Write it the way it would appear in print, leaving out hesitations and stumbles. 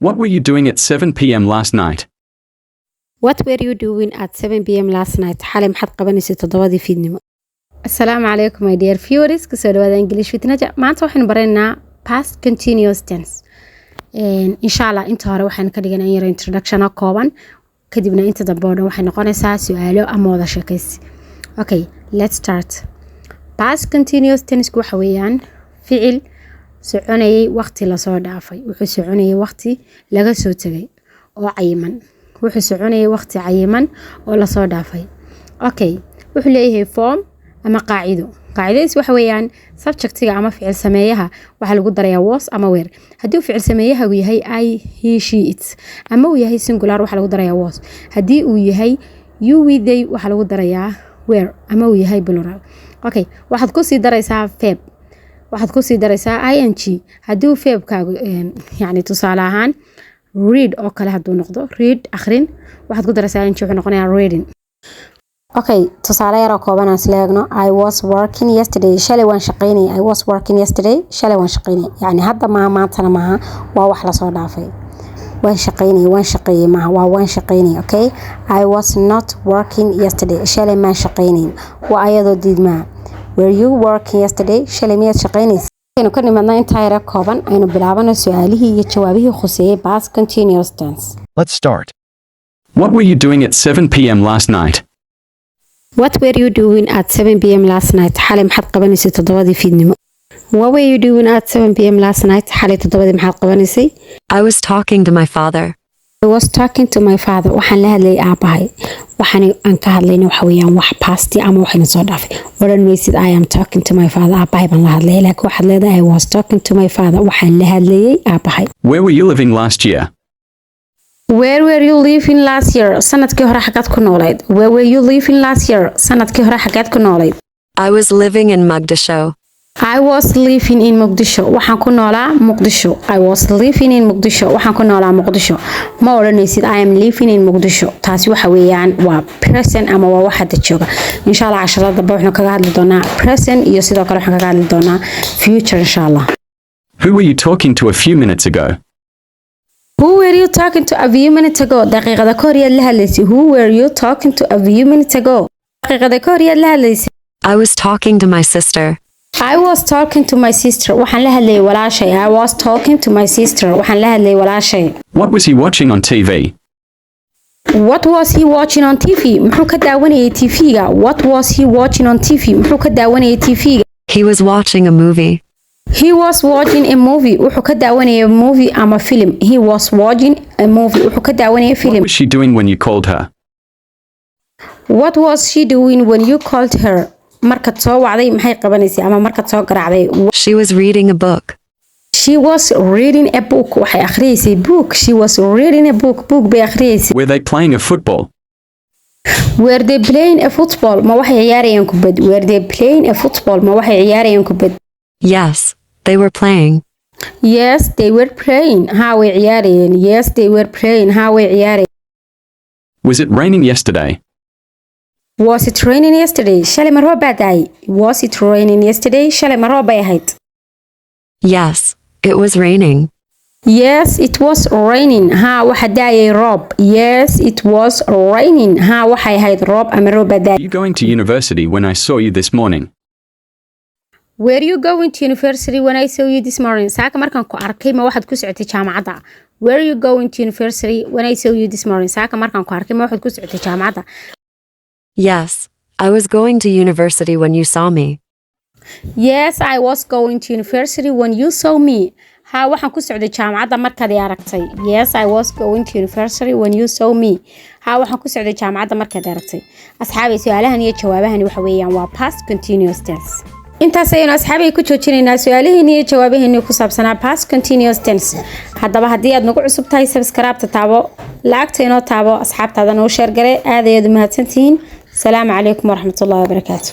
What were you doing at 7 p.m. last night? What were you doing at 7 p.m. last night? xalay maxaad qabanaysaa 7 fiidnimo. Assalaamu calaykum my dear viewers, kasoo dhawaada English with Naja. Maanta waxaan baraynaa past continuous tense. Insha Allah inta hore waxaan ka dhiganaa yar introduction kooban, kadibna inta dambe waxay noqonaysaa su'aalo ama wada sheekaysi. Okay, let's start. Past continuous tense waxa weeyaan ficil soconayay waqti la soo dhaafay. Wuxuu soconayay waqti laga soo tagay oo cayiman. wuxuu soconayay waqti cayiman oo la soo dhaafay. Okay, wuxuu leeyahay form ama qaacido. qaacidadiis waxa weeyaan subjectiga ama ficil sameeyaha waxa lagu darayaa was ama were. Haddii uu ficil sameeyaha uu yahay I, he, she, it ama uu yahay singular waxa lagu darayaa was. Haddii uu yahay you, we, they waxa lagu darayaa were ama uu yahay plural. Okay, waxaad ku sii daraysaa verb. waxaad ku sii daraysaa ing. haddii uu verbkaagu yani tusaale ahaan read oo kale haduu noqdo read akhrin waxaad ku daraysaa ing wuxuu noqonayaa reading. Okay, tusaale yar oo kooban aan isla eegno. I was working yesterday. shalay waan shaqaynay. I was working yesterday. shalay waan shaqaynay. yani hadda ma maantana maaha, waa wax la soo dhaafay. waan shaqeeyay maaha, waa waan shaqaynay. Okay, I was not working yesterday. shalay ma shaqaynayn, waa ayadoo diidmaa. Were you working yesterday? shalay miyaad shaqaynaysay? aynu ka nimadnaa intaa yar kooban aynu bilaabano su'aalihii iyo jawaabihii khuseeyay past continuous tense. Let's start. What were you doing at 7 p.m. last night? What were you doing at 7 p.m. last night? xalay maxaad qabanaysay 7 fiidnimo. What were you doing at 7 p.m. last night? xalay 7 maxaad qabanaysay? I was talking to my father. I was talking to my father. waxaan la hadlayay aabahay. waxaan aan ka hadlayna waxa weeyaan wax past ama waxayna soo dhaafay. oran maysid I am talking to my father. aabahay baan la hadlayay, laakiin waxaad leedahay I was talking to my father. waxaan la hadlayay aabahay. Where were you living last year? Where were you living last year? sanadkii hore xagaad ku noolayd. Where were you living last year? sanadkii hore xagaad ku noolayd. I was living in Mogadishu. I was living in Mogadishu. waxaan ku noolaa Mogadishu. I was living in Mogadishu. waxaan ku noolaa Mogadishu. ma oranaysid I am living in Mogadishu. taasi waxa weeyaan waa present ama waa waxa hadda jooga. insha Allah casharada dambe waxaan kaga hadli doonaa present iyo sidoo kale waxaan kaga hadli doonaa future insha Allah. Who were you talking to a few minutes ago? Who were you talking to a few minutes ago? daqiiqada ka hor yaad la hadlaysay. Who were you talking to a few minutes ago? daqiiqada ka hor yaad la hadlaysay. I was talking to my sister. I was talking to my sister. waxaan la hadlayay walaashay. I was talking to my sister. waxaan la hadlayay walaashay. What was he watching on TV? What was he watching on TV? muxuu ka daawanayay TV-ga? What was he watching on TV? muxuu ka daawanayay TV-ga? He was watching a movie. He was watching a movie. wuxuu ka daawanayay movie ama film. He was watching a movie. wuxuu ka daawanayay What film. was she doing when you called her? What was she doing when you called her? markaad soo wacday maxay qabanaysay ama markaad soo garaacday? She was reading a book. She was reading a book. waxay akhriyeysay book. She was reading a book. book bay akhriyeysay. Were they playing a football? Were they playing a football? ma waxay ciyaarayaan kubad. Were they playing a football? ma waxay ciyaarayaan kubad. Yes, they were playing. Yes, they were playing. ha way ciyaarayeen. Yes, they were playing. ha way ciyaarayeen. Was it raining yesterday? Was it raining yesterday? shalay ma roob baa da'ay. Was it raining yesterday? shalay ma roob bay ahayd. Yes, it was raining. Yes, it was raining. ha waxa da'ayay roob. Yes, it was raining. ha waxay ahayd roob ama roob baa da'ay. You going to university when I saw you this morning? Were you going to university when I saw you this morning? saaka markaan ku arkay ma waxaad ku socotay jaamacadda. Were you going to university when I saw you this morning? saaka markaan ku arkay ma waxaad ku socotay jaamacadda. Yes, I was going to university when you saw me. Yes, I was going to university when you saw me. ha waxaan ku socday jaamacadda markaad i aragtay. Yes, I was going to university when you saw me. ha waxaan ku socday jaamacadda markaad i aragtay. asxaabay su'aalahan iyo jawaabahan waxa weeyaan waa past continuous tense. intaas ayaynu asxaabay ku joojinaynaa su'aalaheena iyo jawaabaheena ku saabsanaa past continuous tense. haddaba haddii aad nagu cusub tahay subscribe taabo, lacagta inoo taabo, asxaabtaada noo share gare. aad ayaad u mahadsantihiin. السلام عليكم ورحمة الله وبركاته.